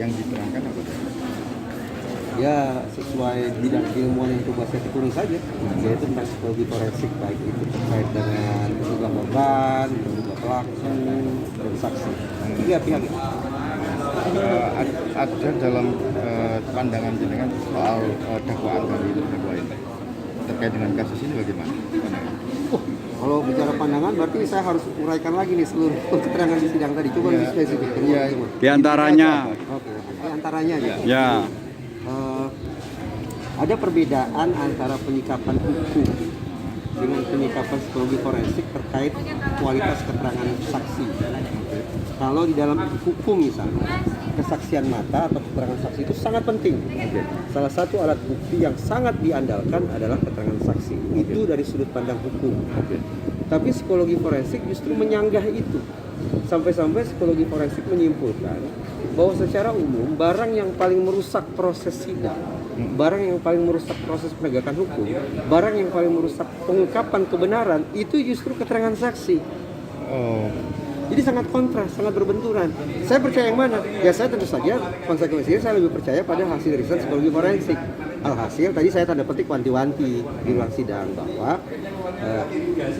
yang diterangkan apa? Ya sesuai bidang ilmuwan yang coba saya tekuni saja, yaitu tentang psikologi forensik, baik itu terkait dengan terduga korban, terduga pelaku, dan saksi. Tiga pihak itu. Ada dalam pandangan jenengan soal dakwaan dari terdakwa ini terkait dengan kasus ini bagaimana? Kalau bicara pandangan berarti saya harus uraikan lagi nih seluruh keterangan di sidang tadi. Coba lebih spesifik. Di antaranya. Oke. Di antaranya gitu. Ya. Ada perbedaan antara penyikapan hukum dengan penyikapan psikologi forensik terkait kualitas keterangan saksi. Kalau di dalam hukum misalnya, kesaksian mata atau keterangan saksi itu sangat penting. Salah satu alat bukti yang sangat diandalkan adalah keterangan saksi. Itu dari sudut pandang hukum. Tapi psikologi forensik justru menyanggah itu. Sampai-sampai psikologi forensik menyimpulkan bahwa secara umum barang yang paling merusak proses sidang, barang yang paling merusak proses penegakan hukum, barang yang paling merusak pengungkapan kebenaran itu justru keterangan saksi. Jadi sangat kontras, sangat berbenturan. Saya percaya yang mana? Ya saya tentu saja konsekuensinya saya lebih percaya pada hasil riset psikologi forensik. Alhasil tadi saya tanda petik wanti-wanti di ruang sidang bahwa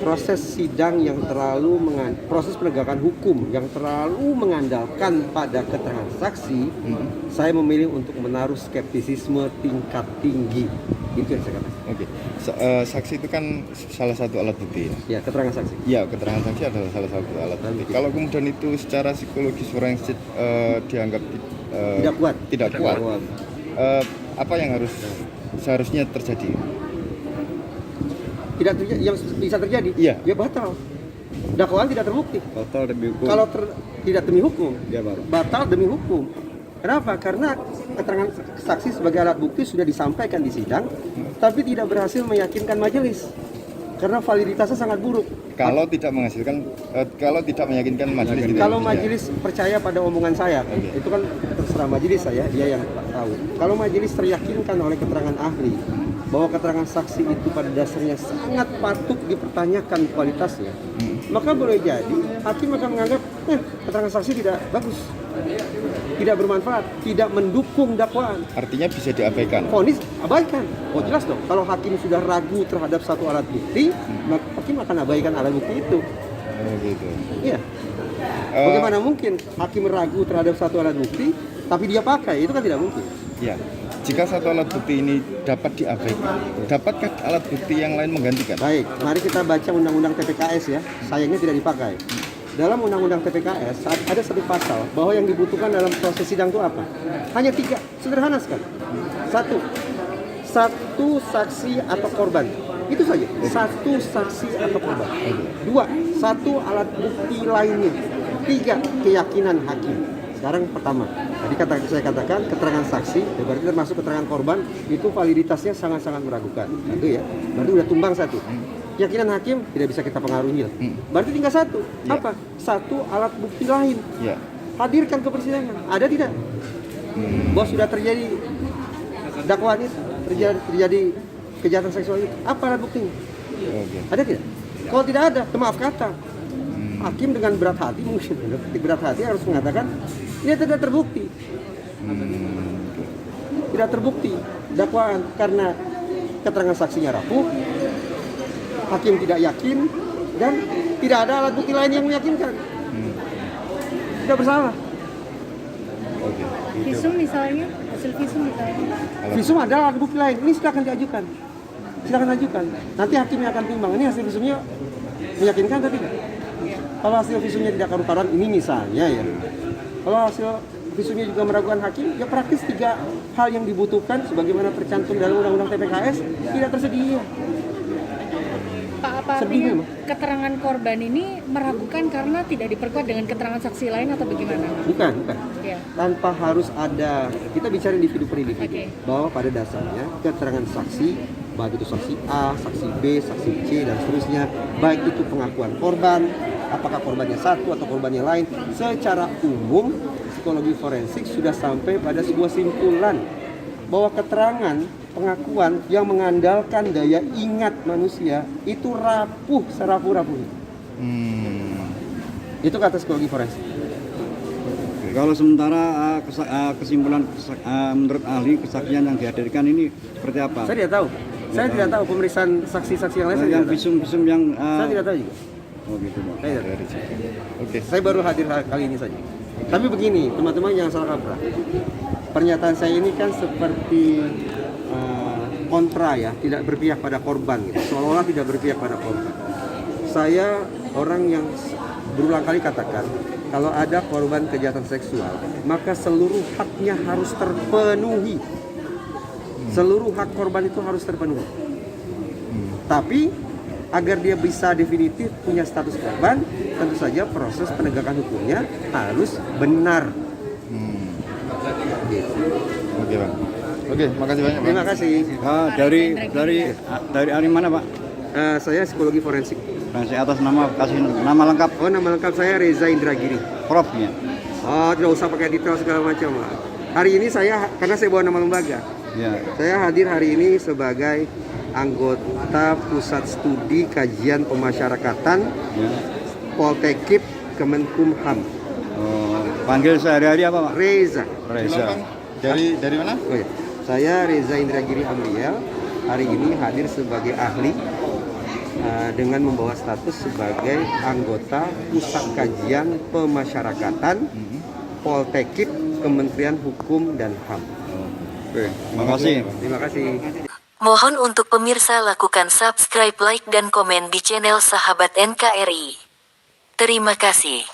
proses sidang yang terlalu proses penegakan hukum yang terlalu mengandalkan pada keterangan saksi, saya memilih untuk menaruh skeptisisme tingkat tinggi. Itu yang saya katakan. Oke. Saksi itu kan salah satu alat bukti. Ya, keterangan saksi. Ya, keterangan saksi adalah salah satu alat bukti. Kalau kemudian itu secara psikologis forensik dianggap tidak kuat. Apa yang seharusnya terjadi? Tidak terjadi, yang bisa terjadi, iya. Ya batal. Dakwaan tidak terbukti. Batal demi hukum. Kalau tidak demi hukum, ya baru. Batal demi hukum. Kenapa? Karena keterangan saksi sebagai alat bukti sudah disampaikan di sidang, tapi tidak berhasil meyakinkan majelis. Karena validitasnya sangat buruk. Kalau tidak meyakinkan majelis. Kalau majelis percaya pada omongan saya, itu kan terserah majelis saya, dia yang tahu. Kalau majelis teryakinkan oleh keterangan ahli bahwa keterangan saksi itu pada dasarnya sangat patut dipertanyakan kualitasnya, maka boleh jadi hakim akan menganggap keterangan saksi tidak bagus, tidak bermanfaat, tidak mendukung dakwaan. Artinya bisa diabaikan. Vonis abaikan. Oh jelas dong. Kalau hakim sudah ragu terhadap satu alat bukti, maka hakim akan abaikan alat bukti itu. Gitu. Iya. Bagaimana mungkin hakim ragu terhadap satu alat bukti, tapi dia pakai? Itu kan tidak mungkin. Ya. Jika satu alat bukti ini dapat diabaikan, dapatkah alat bukti yang lain menggantikan? Baik, mari kita baca undang-undang TPKS ya. Sayangnya tidak dipakai. Dalam undang-undang TPKS ada satu pasal bahwa yang dibutuhkan dalam proses sidang itu apa? Hanya 3, sederhana sekali. Satu saksi atau korban. Itu saja. Satu saksi atau korban. 2, satu alat bukti lainnya. 3, keyakinan hakim. Sekarang pertama, tadi saya katakan keterangan saksi, berarti termasuk keterangan korban, itu validitasnya sangat-sangat meragukan. Satu ya, berarti udah tumbang satu. Keyakinan hakim tidak bisa kita pengaruhi lah. Berarti tinggal satu. Apa? Satu alat bukti lain. Hadirkan ke persidangan. Ada tidak? Bahwa sudah terjadi dakwaan itu, terjadi kejahatan seksual itu. Apa alat buktinya? Ada tidak? Kalau tidak ada, maaf kata. Hakim dengan berat hati mungkin berat hati harus mengatakan ini tidak terbukti. Tidak terbukti dakwaan karena keterangan saksinya rapuh, hakim tidak yakin, dan tidak ada alat bukti lain yang meyakinkan. Tidak bersalah. Visum misalnya, hasil visum misalnya. Visum adalah alat bukti lain. Ini silakan diajukan. Silakan ajukan. Nanti hakimnya akan timbang. Ini hasil visumnya meyakinkan atau tidak? Kalau hasil visumnya tidak karu-karuan, ini misalnya ya. Kalau hasil visumnya juga meragukan hakim, ya praktis 3 hal yang dibutuhkan sebagaimana tercantum dalam undang-undang TPKS tidak tersedia. Pak, apa artinya keterangan korban ini meragukan karena tidak diperkuat dengan keterangan saksi lain atau bagaimana? Bukan. Ya. Tanpa harus ada, kita bicara individu per individu. Bahwa pada dasarnya keterangan saksi, baik itu saksi A, saksi B, saksi C, dan seterusnya, baik itu pengakuan korban, apakah korbannya satu atau korbannya lain, secara umum psikologi forensik sudah sampai pada sebuah simpulan bahwa keterangan pengakuan yang mengandalkan daya ingat manusia itu rapuh serapuh-rapuhnya. Itu kata psikologi forensik. Kalau sementara kesimpulan menurut ahli kesaksian yang dihadirkan ini seperti apa? Saya tidak tahu. Saya tidak tahu pemeriksaan saksi-saksi yang lain. Saya Yang tidak tahu. visum-visum yang Saya tidak tahu juga. oh gitu Pak. Saya tidak tahu. Oke. Saya baru hadir kali ini saja. Tapi begini, teman-teman jangan salah kaprah. Pernyataan saya ini kan seperti kontra ya, tidak berpihak pada korban gitu. Seolah-olah tidak berpihak pada korban. Saya orang yang berulang kali katakan, kalau ada korban kejahatan seksual, maka seluruh haknya harus terpenuhi. Seluruh hak korban itu harus terpenuhi. Tapi agar dia bisa definitif punya status korban, tentu saja proses penegakan hukumnya harus benar. Gitu. Oke, Bang. Oke, makasih banyak, Bang. Terima kasih. Dari ahli mana Pak? Saya psikologi forensik. Kasih atas nama, kasih nama lengkap Oh, nama lengkap saya Reza Indragiri. Profnya. Oh, tidak usah pakai detail segala macam lah. Hari ini saya, karena saya bawa nama lembaga, Ya. saya hadir hari ini sebagai anggota Pusat Studi Kajian Pemasyarakatan Ya. Poltekip Kemenkumham. Oh, panggil sehari-hari apa Pak? Reza. Reza. Bang, dari mana? Oh ya, saya Reza Indragiri Amriel. Hari ini hadir sebagai ahli dengan membawa status sebagai anggota Pusat Kajian Pemasyarakatan Poltekip Kementerian Hukum dan HAM. Oke, makasih. Terima kasih. Mohon untuk pemirsa lakukan subscribe, like, dan komen di channel Sahabat NKRI. Terima kasih.